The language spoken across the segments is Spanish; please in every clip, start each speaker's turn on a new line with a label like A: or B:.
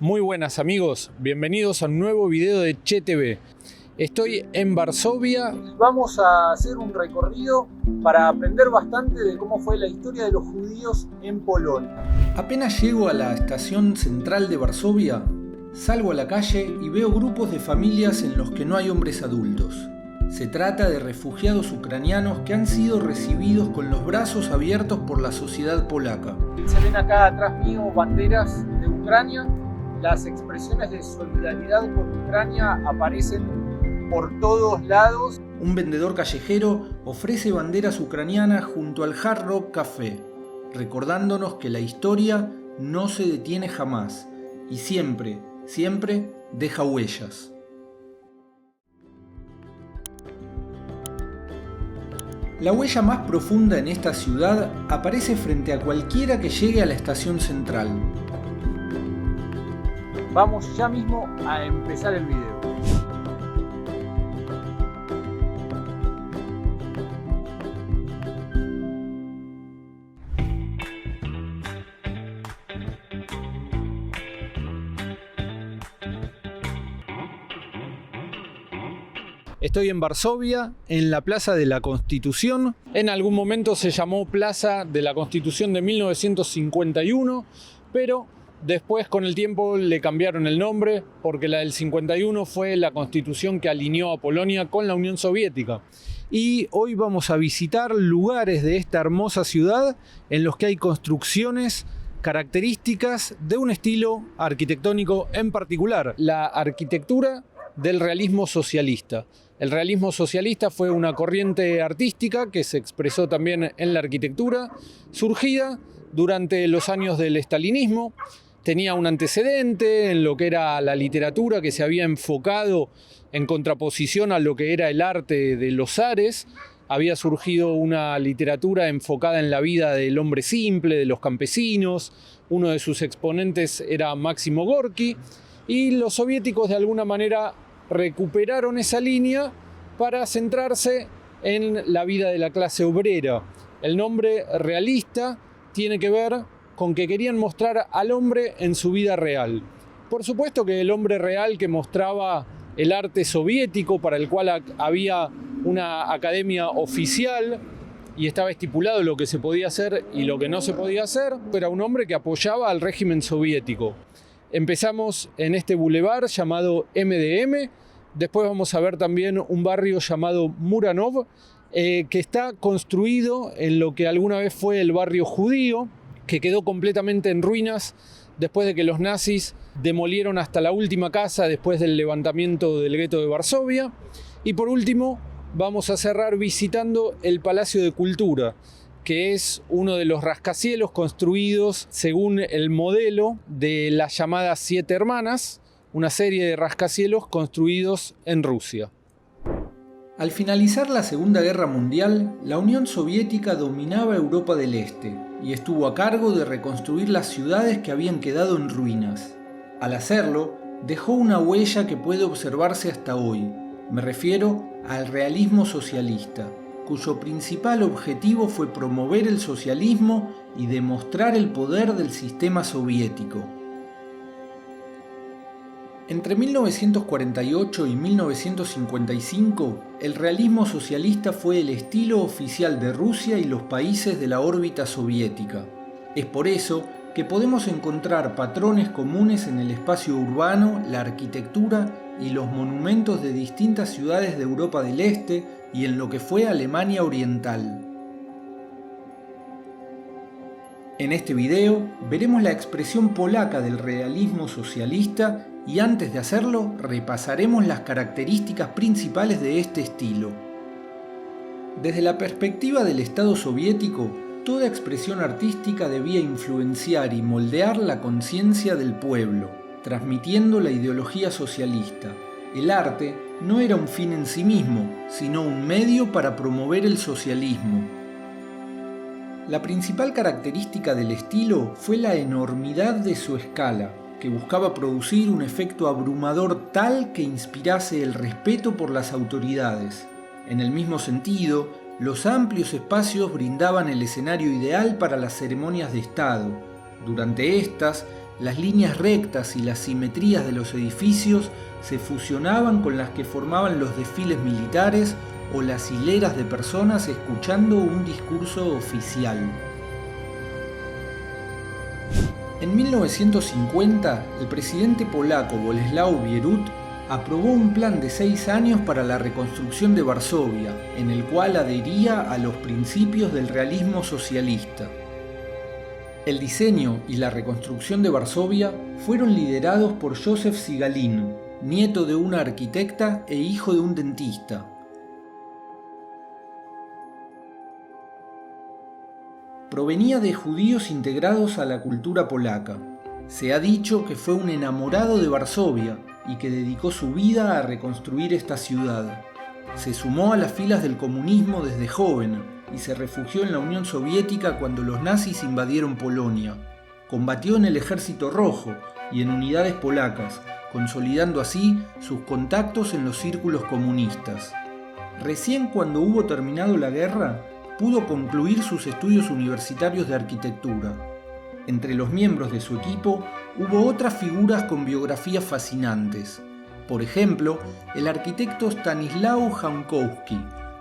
A: Muy buenas amigos, bienvenidos a un nuevo video de Che TV. Estoy en Varsovia.
B: Vamos a hacer un recorrido para aprender bastante de cómo fue la historia de los judíos en Polonia.
C: Apenas llego a la estación central de Varsovia, salgo a la calle y veo grupos de familias en los que no hay hombres adultos. Se trata de refugiados ucranianos que han sido recibidos con los brazos abiertos por la sociedad polaca.
B: Se ven acá atrás mío banderas de Ucrania. Las expresiones de solidaridad con Ucrania aparecen por todos lados.
C: Un vendedor callejero ofrece banderas ucranianas junto al Hard Rock Café, recordándonos que la historia no se detiene jamás y siempre, siempre deja huellas. La huella más profunda en esta ciudad aparece frente a cualquiera que llegue a la estación central.
B: Vamos ya mismo a empezar el video.
A: Estoy en Varsovia, en la Plaza de la Constitución. En algún momento se llamó Plaza de la Constitución de 1951, pero después con el tiempo le cambiaron el nombre porque la del 51 fue la constitución que alineó a Polonia con la Unión Soviética. Y hoy vamos a visitar lugares de esta hermosa ciudad en los que hay construcciones características de un estilo arquitectónico en particular, la arquitectura del realismo socialista. El realismo socialista fue una corriente artística que se expresó también en la arquitectura, surgida durante los años del estalinismo. Tenía un antecedente en lo que era la literatura, que se había enfocado en contraposición a lo que era el arte de los zares. Había surgido una literatura enfocada en la vida del hombre simple, de los campesinos. Uno de sus exponentes era Máximo Gorki. Y los soviéticos de alguna manera recuperaron esa línea para centrarse en la vida de la clase obrera. El nombre realista tiene que ver con que querían mostrar al hombre en su vida real. Por supuesto que el hombre real que mostraba el arte soviético, para el cual había una academia oficial y estaba estipulado lo que se podía hacer y lo que no se podía hacer, era un hombre que apoyaba al régimen soviético. Empezamos en este bulevar llamado MDM, después vamos a ver también un barrio llamado Muranov, que está construido en lo que alguna vez fue el barrio judío, que quedó completamente en ruinas después de que los nazis demolieron hasta la última casa después del levantamiento del gueto de Varsovia. Y por último vamos a cerrar visitando el Palacio de Cultura, que es uno de los rascacielos construidos según el modelo de las llamadas Siete Hermanas, una serie de rascacielos construidos en Rusia.
C: Al finalizar la Segunda Guerra Mundial, la Unión Soviética dominaba Europa del Este y estuvo a cargo de reconstruir las ciudades que habían quedado en ruinas. Al hacerlo, dejó una huella que puede observarse hasta hoy. Me refiero al realismo socialista, cuyo principal objetivo fue promover el socialismo y demostrar el poder del sistema soviético. Entre 1948 y 1955, el realismo socialista fue el estilo oficial de Rusia y los países de la órbita soviética. Es por eso que podemos encontrar patrones comunes en el espacio urbano, la arquitectura y los monumentos de distintas ciudades de Europa del Este y en lo que fue Alemania Oriental. En este video veremos la expresión polaca del realismo socialista y antes de hacerlo repasaremos las características principales de este estilo. Desde la perspectiva del Estado soviético, toda expresión artística debía influenciar y moldear la conciencia del pueblo, transmitiendo la ideología socialista. El arte no era un fin en sí mismo, sino un medio para promover el socialismo. La principal característica del estilo fue la enormidad de su escala, que buscaba producir un efecto abrumador tal que inspirase el respeto por las autoridades. En el mismo sentido, los amplios espacios brindaban el escenario ideal para las ceremonias de Estado. Durante estas, Las líneas rectas y las simetrías de los edificios se fusionaban con las que formaban los desfiles militares o las hileras de personas escuchando un discurso oficial. En 1950, el presidente polaco Bolesław Bierut aprobó un plan de 6 años para la reconstrucción de Varsovia, en el cual adhería a los principios del realismo socialista. El diseño y la reconstrucción de Varsovia fueron liderados por Józef Sigalin, nieto de una arquitecta e hijo de un dentista. Provenía de judíos integrados a la cultura polaca. Se ha dicho que fue un enamorado de Varsovia y que dedicó su vida a reconstruir esta ciudad. Se sumó a las filas del comunismo desde joven y se refugió en la Unión Soviética cuando los nazis invadieron Polonia. Combatió en el Ejército Rojo y en unidades polacas, consolidando así sus contactos en los círculos comunistas. Recién cuando hubo terminado la guerra, pudo concluir sus estudios universitarios de arquitectura. Entre los miembros de su equipo hubo otras figuras con biografías fascinantes. Por ejemplo, el arquitecto Stanisław Jankowski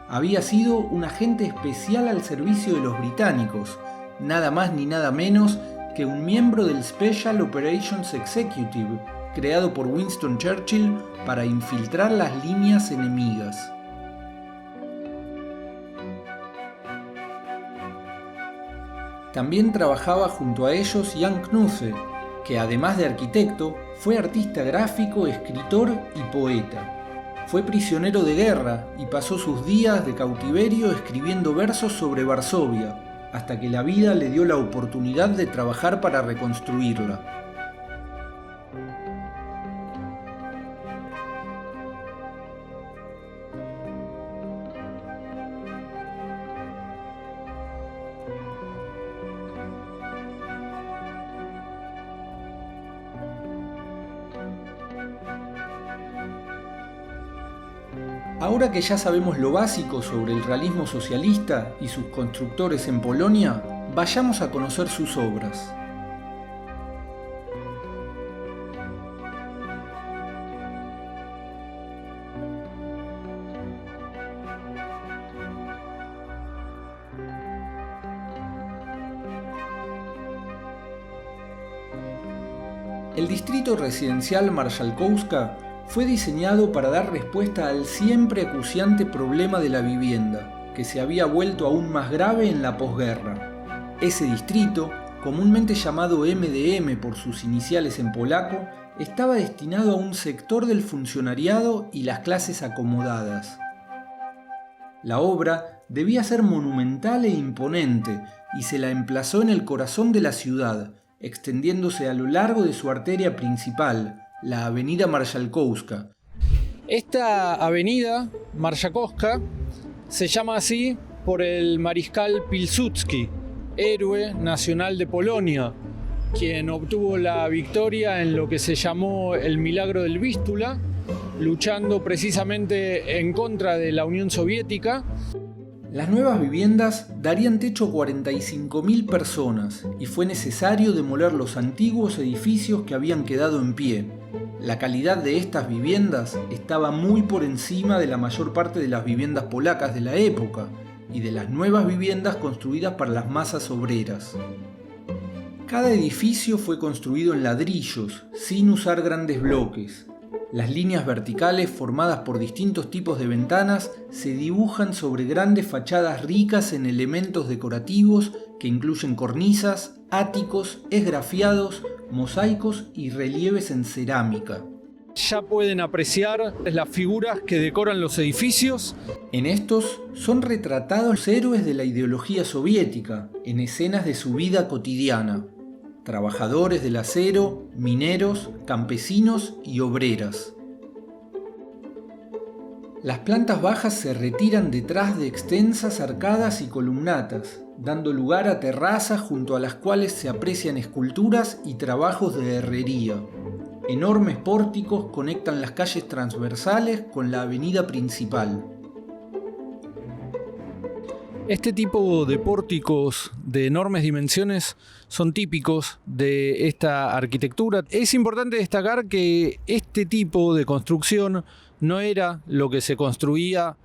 C: había sido un agente especial al servicio de los británicos, nada más ni nada menos que un miembro del Special Operations Executive, creado por Winston Churchill para infiltrar las líneas enemigas. También trabajaba junto a ellos Jan Knuse, que además de arquitecto, fue artista gráfico, escritor y poeta. Fue prisionero de guerra y pasó sus días de cautiverio escribiendo versos sobre Varsovia, hasta que la vida le dio la oportunidad de trabajar para reconstruirla. Ahora que ya sabemos lo básico sobre el realismo socialista y sus constructores en Polonia, vayamos a conocer sus obras. El distrito residencial Marszałkowska fue diseñado para dar respuesta al siempre acuciante problema de la vivienda, que se había vuelto aún más grave en la posguerra. Ese distrito, comúnmente llamado MDM por sus iniciales en polaco, estaba destinado a un sector del funcionariado y las clases acomodadas. La obra debía ser monumental e imponente y se la emplazó en el corazón de la ciudad, extendiéndose a lo largo de su arteria principal, la avenida Marszałkowska.
A: Esta avenida, Marszałkowska, se llama así por el mariscal Pilsudski, héroe nacional de Polonia, quien obtuvo la victoria en lo que se llamó el Milagro del Vístula, luchando precisamente en contra de la Unión Soviética.
C: Las nuevas viviendas darían techo a 45.000 personas y fue necesario demoler los antiguos edificios que habían quedado en pie. La calidad de estas viviendas estaba muy por encima de la mayor parte de las viviendas polacas de la época y de las nuevas viviendas construidas para las masas obreras. Cada edificio fue construido en ladrillos, sin usar grandes bloques. Las líneas verticales formadas por distintos tipos de ventanas se dibujan sobre grandes fachadas ricas en elementos decorativos que incluyen cornisas, áticos, esgrafiados, mosaicos y relieves en cerámica.
A: Ya pueden apreciar las figuras que decoran los edificios.
C: En estos son retratados héroes de la ideología soviética en escenas de su vida cotidiana. Trabajadores del acero, mineros, campesinos y obreras. Las plantas bajas se retiran detrás de extensas arcadas y columnatas, dando lugar a terrazas junto a las cuales se aprecian esculturas y trabajos de herrería. Enormes pórticos conectan las calles transversales con la avenida principal.
A: Este tipo de pórticos de enormes dimensiones son típicos de esta arquitectura. Es importante destacar que este tipo de construcción no era lo que se construía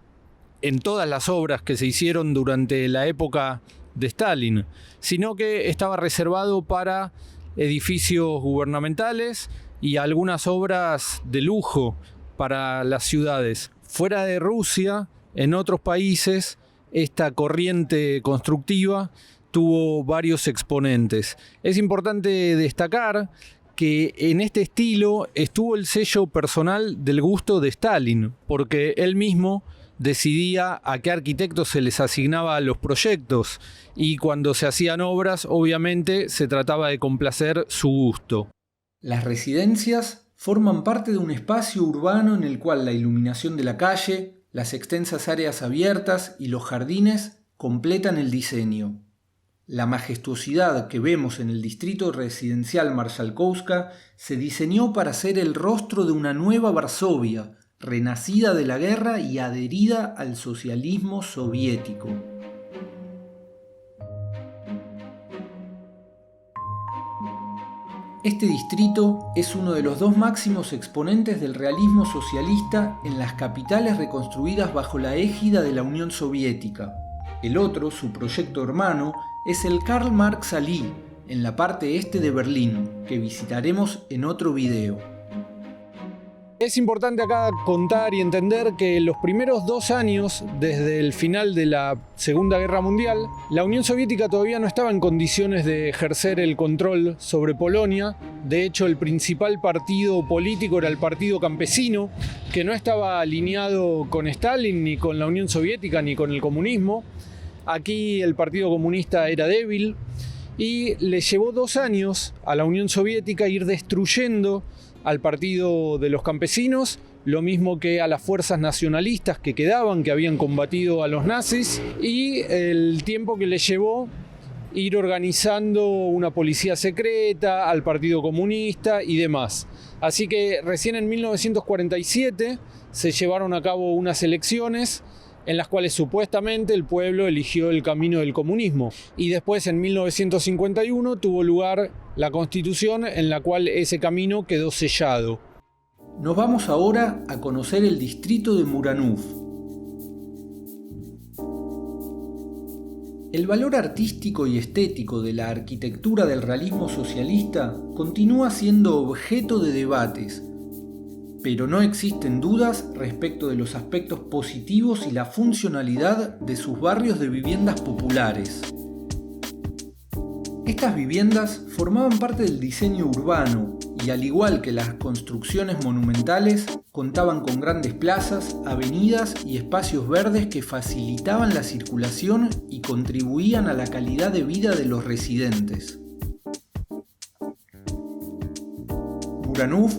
A: en todas las obras que se hicieron durante la época de Stalin, sino que estaba reservado para edificios gubernamentales y algunas obras de lujo para las ciudades. Fuera de Rusia, en otros países, esta corriente constructiva tuvo varios exponentes. Es importante destacar que en este estilo estuvo el sello personal del gusto de Stalin, porque él mismo decidía a qué arquitectos se les asignaba los proyectos, y cuando se hacían obras, obviamente se trataba de complacer su gusto.
C: Las residencias forman parte de un espacio urbano en el cual la iluminación de la calle, las extensas áreas abiertas y los jardines completan el diseño. La majestuosidad que vemos en el distrito residencial Marszałkowska se diseñó para ser el rostro de una nueva Varsovia, renacida de la guerra y adherida al socialismo soviético. Este distrito es uno de los dos máximos exponentes del realismo socialista en las capitales reconstruidas bajo la égida de la Unión Soviética. El otro, su proyecto hermano, es el Karl Marx Allee, en la parte este de Berlín, que visitaremos en otro video.
A: Es importante acá contar y entender que los primeros 2 años, desde el final de la Segunda Guerra Mundial, la Unión Soviética todavía no estaba en condiciones de ejercer el control sobre Polonia. De hecho, el principal partido político era el Partido Campesino, que no estaba alineado con Stalin, ni con la Unión Soviética, ni con el comunismo. Aquí el Partido Comunista era débil y le llevó 2 años a la Unión Soviética ir destruyendo al Partido de los Campesinos, lo mismo que a las fuerzas nacionalistas que quedaban, que habían combatido a los nazis, y el tiempo que le llevó ir organizando una policía secreta, al Partido Comunista y demás. Así que recién en 1947 se llevaron a cabo unas elecciones en las cuales supuestamente el pueblo eligió el camino del comunismo. Y después, en 1951, tuvo lugar la Constitución, en la cual ese camino quedó sellado.
C: Nos vamos ahora a conocer el distrito de Muranov. El valor artístico y estético de la arquitectura del realismo socialista continúa siendo objeto de debates, pero no existen dudas respecto de los aspectos positivos y la funcionalidad de sus barrios de viviendas populares. Estas viviendas formaban parte del diseño urbano y, al igual que las construcciones monumentales, contaban con grandes plazas, avenidas y espacios verdes que facilitaban la circulación y contribuían a la calidad de vida de los residentes. Muranov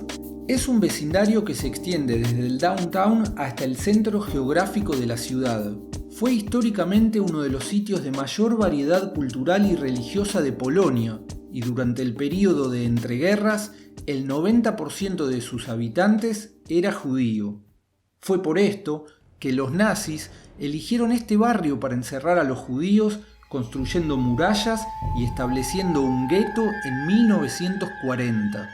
C: es un vecindario que se extiende desde el downtown hasta el centro geográfico de la ciudad. Fue históricamente uno de los sitios de mayor variedad cultural y religiosa de Polonia, y durante el período de entreguerras, el 90% de sus habitantes era judío. Fue por esto que los nazis eligieron este barrio para encerrar a los judíos, construyendo murallas y estableciendo un gueto en 1940.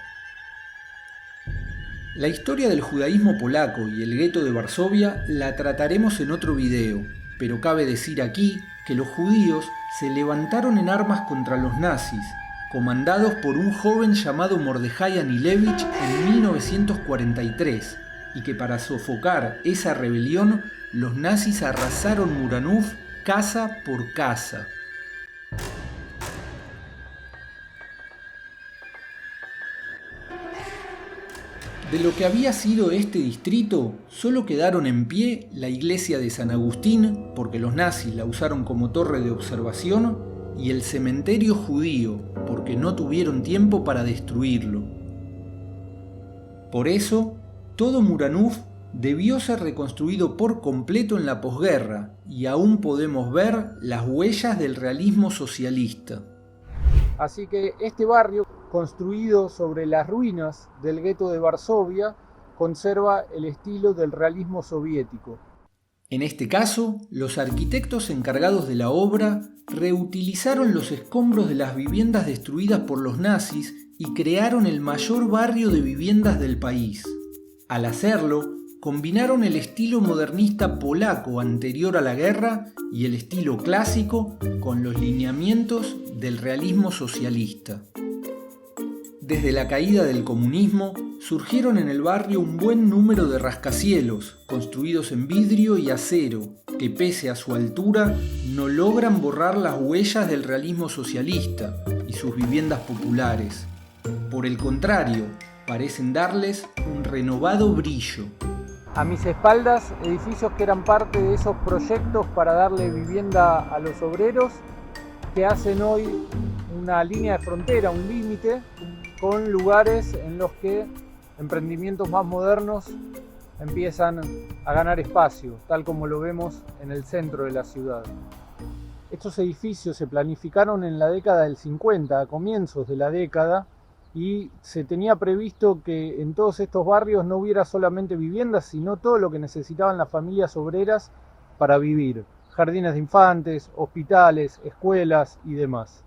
C: La historia del judaísmo polaco y el gueto de Varsovia la trataremos en otro video, pero cabe decir aquí que los judíos se levantaron en armas contra los nazis, comandados por un joven llamado Mordechai Anilevich en 1943, y que para sofocar esa rebelión, los nazis arrasaron Muranov casa por casa. De lo que había sido este distrito, solo quedaron en pie la iglesia de San Agustín, porque los nazis la usaron como torre de observación, y el cementerio judío, porque no tuvieron tiempo para destruirlo. Por eso, todo Muranov debió ser reconstruido por completo en la posguerra, y aún podemos ver las huellas del realismo socialista.
B: Así que este barrio, construido sobre las ruinas del gueto de Varsovia, conserva el estilo del realismo soviético.
C: En este caso, los arquitectos encargados de la obra reutilizaron los escombros de las viviendas destruidas por los nazis y crearon el mayor barrio de viviendas del país. Al hacerlo, combinaron el estilo modernista polaco anterior a la guerra y el estilo clásico con los lineamientos del realismo socialista. Desde la caída del comunismo, surgieron en el barrio un buen número de rascacielos, construidos en vidrio y acero, que pese a su altura, no logran borrar las huellas del realismo socialista y sus viviendas populares. Por el contrario, parecen darles un renovado brillo.
B: A mis espaldas, edificios que eran parte de esos proyectos para darle vivienda a los obreros, que hacen hoy una línea de frontera, un límite, con lugares en los que emprendimientos más modernos empiezan a ganar espacio, tal como lo vemos en el centro de la ciudad. Estos edificios se planificaron en la década del 50, a comienzos de la década, y se tenía previsto que en todos estos barrios no hubiera solamente viviendas, sino todo lo que necesitaban las familias obreras para vivir: jardines de infantes, hospitales, escuelas y demás.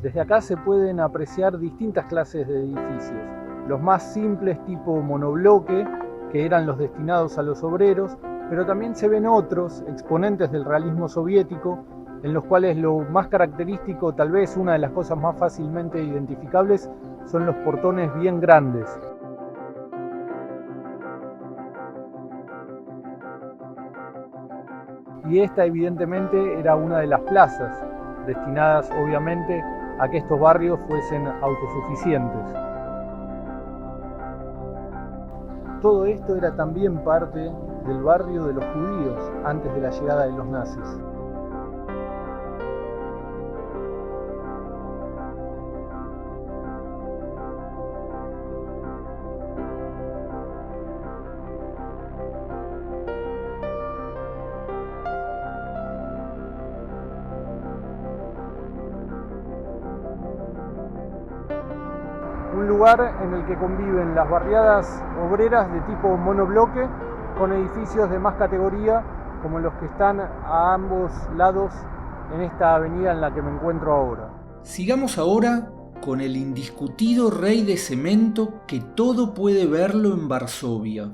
B: Desde acá se pueden apreciar distintas clases de edificios. Los más simples, tipo monobloque, que eran los destinados a los obreros, pero también se ven otros exponentes del realismo soviético, en los cuales lo más característico, tal vez una de las cosas más fácilmente identificables, son los portones bien grandes. Y esta evidentemente era una de las plazas, destinadas obviamente a que estos barrios fuesen autosuficientes. Todo esto era también parte del barrio de los judíos antes de la llegada de los nazis. Un lugar en el que conviven las barriadas obreras de tipo monobloque con edificios de más categoría, como los que están a ambos lados en esta avenida en la que me encuentro ahora.
C: Sigamos ahora con el indiscutido rey de cemento que todo puede verlo en Varsovia.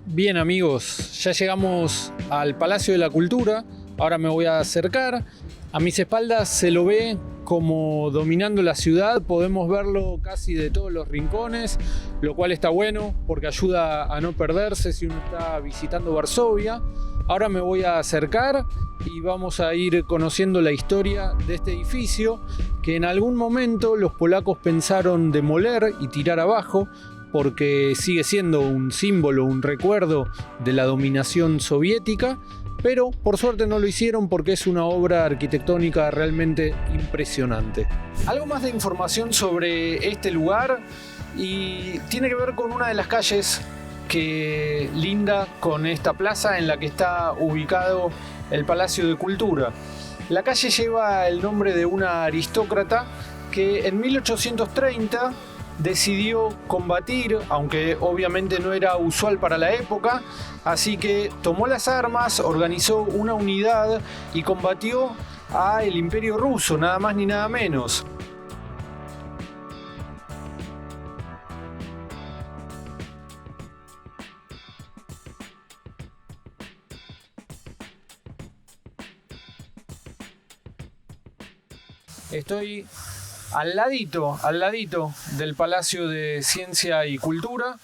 A: Bien amigos, ya llegamos al Palacio de la Cultura. Ahora me voy a acercar. A mis espaldas se lo ve como dominando la ciudad. Podemos verlo casi de todos los rincones, lo cual está bueno porque ayuda a no perderse si uno está visitando Varsovia. Ahora me voy a acercar y vamos a ir conociendo la historia de este edificio que en algún momento los polacos pensaron demoler y tirar abajo, porque sigue siendo un símbolo, un recuerdo de la dominación soviética, pero por suerte no lo hicieron porque es una obra arquitectónica realmente impresionante. Algo más de información sobre este lugar y tiene que ver con una de las calles que linda con esta plaza en la que está ubicado el Palacio de Cultura. La calle lleva el nombre de una aristócrata que en 1830 decidió combatir, aunque obviamente no era usual para la época, así que tomó las armas, organizó una unidad y combatió al Imperio Ruso, nada más ni nada menos. Estoy al ladito del Palacio de Ciencia y Cultura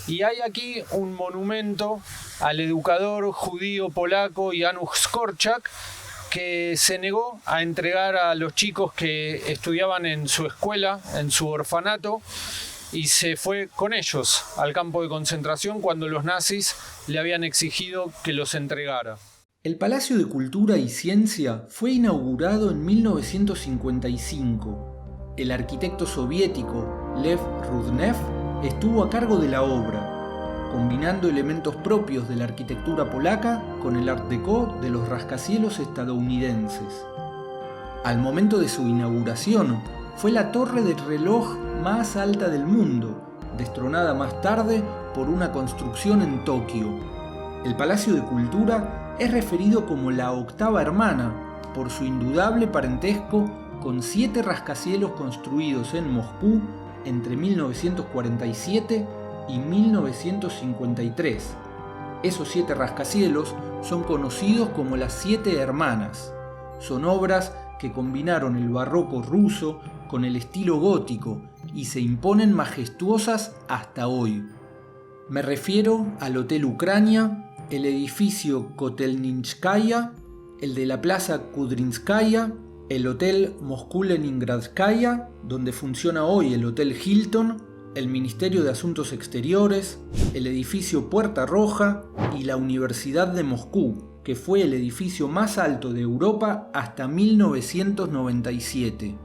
A: y hay aquí un monumento al educador judío polaco Janusz Korczak, que se negó a entregar a los chicos que estudiaban en su escuela, en su orfanato, y se fue con ellos al campo de concentración cuando los nazis le habían exigido que los entregara.
C: El Palacio de Cultura y Ciencia fue inaugurado en 1955. el arquitecto soviético Lev Rudnev estuvo a cargo de la obra, combinando elementos propios de la arquitectura polaca con el Art Deco de los rascacielos estadounidenses. Al momento de su inauguración, fue la torre del reloj más alta del mundo, destronada más tarde por una construcción en Tokio. El Palacio de Cultura es referido como la octava hermana por su indudable parentesco con 7 rascacielos construidos en Moscú entre 1947 y 1953. Esos 7 rascacielos son conocidos como las 7 hermanas. Son obras que combinaron el barroco ruso con el estilo gótico y se imponen majestuosas hasta hoy. Me refiero al Hotel Ucrania, el edificio Kotelninskaya, el de la Plaza Kudrinskaya, el Hotel Moscú-Leningradskaya, donde funciona hoy el Hotel Hilton, el Ministerio de Asuntos Exteriores, el edificio Puerta Roja y la Universidad de Moscú, que fue el edificio más alto de Europa hasta 1997.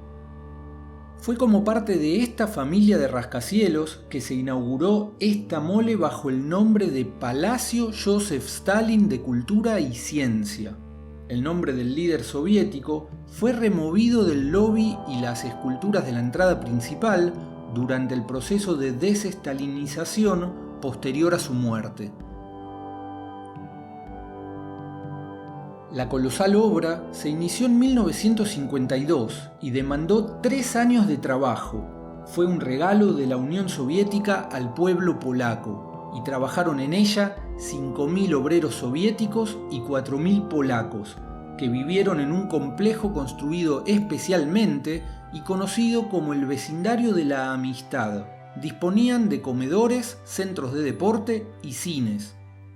C: Fue como parte de esta familia de rascacielos que se inauguró esta mole bajo el nombre de Palacio Joseph Stalin de Cultura y Ciencia. El nombre del líder soviético fue removido del lobby y las esculturas de la entrada principal durante el proceso de desestalinización posterior a su muerte. La colosal obra se inició en 1952 y demandó 3 años de trabajo. Fue un regalo de la Unión Soviética al pueblo polaco y trabajaron en ella 5.000 obreros soviéticos y 4.000 polacos, que vivieron en un complejo construido especialmente y conocido como el Vecindario de la Amistad. Disponían de comedores, centros de deporte y cines.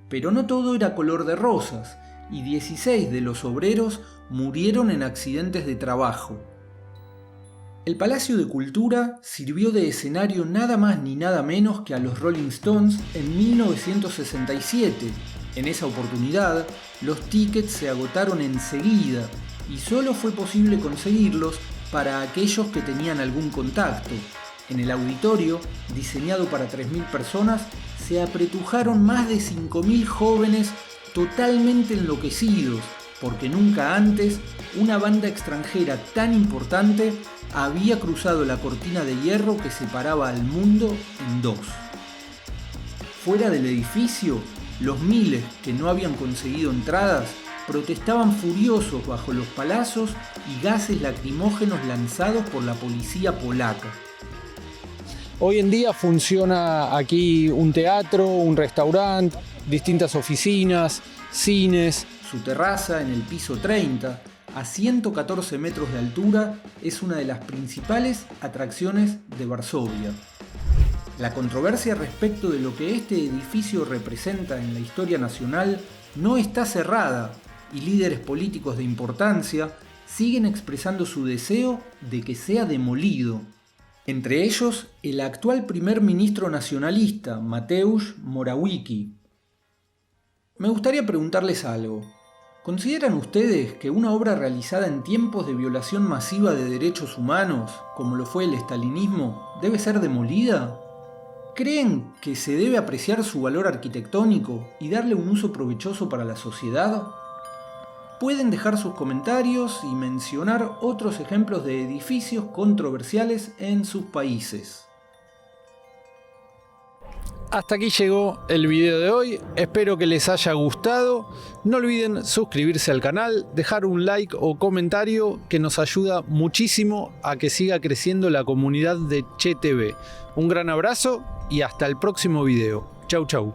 C: Pero no todo era color de rosas, y 16 de los obreros murieron en accidentes de trabajo. El Palacio de Cultura sirvió de escenario nada más ni nada menos que a los Rolling Stones en 1967. En esa oportunidad, los tickets se agotaron enseguida y solo fue posible conseguirlos para aquellos que tenían algún contacto. En el auditorio, diseñado para 3.000 personas, se apretujaron más de 5.000 jóvenes totalmente enloquecidos, porque nunca antes una banda extranjera tan importante había cruzado la cortina de hierro que separaba al mundo en dos. Fuera del edificio, los miles que no habían conseguido entradas protestaban furiosos bajo los palazos y gases lacrimógenos lanzados por la policía polaca.
A: Hoy en día funciona aquí un teatro, un restaurante, distintas oficinas, cines.
C: Su terraza en el piso 30, a 114 metros de altura, es una de las principales atracciones de Varsovia. La controversia respecto de lo que este edificio representa en la historia nacional no está cerrada y líderes políticos de importancia siguen expresando su deseo de que sea demolido. Entre ellos, el actual primer ministro nacionalista, Mateusz Morawiecki. Me gustaría preguntarles algo. ¿Consideran ustedes que una obra realizada en tiempos de violación masiva de derechos humanos, como lo fue el estalinismo, debe ser demolida? ¿Creen que se debe apreciar su valor arquitectónico y darle un uso provechoso para la sociedad? Pueden dejar sus comentarios y mencionar otros ejemplos de edificios controversiales en sus países.
A: Hasta aquí llegó el video de hoy, espero que les haya gustado. No olviden suscribirse al canal, dejar un like o comentario que nos ayuda muchísimo a que siga creciendo la comunidad de CheTV. Un gran abrazo y hasta el próximo video. Chau chau.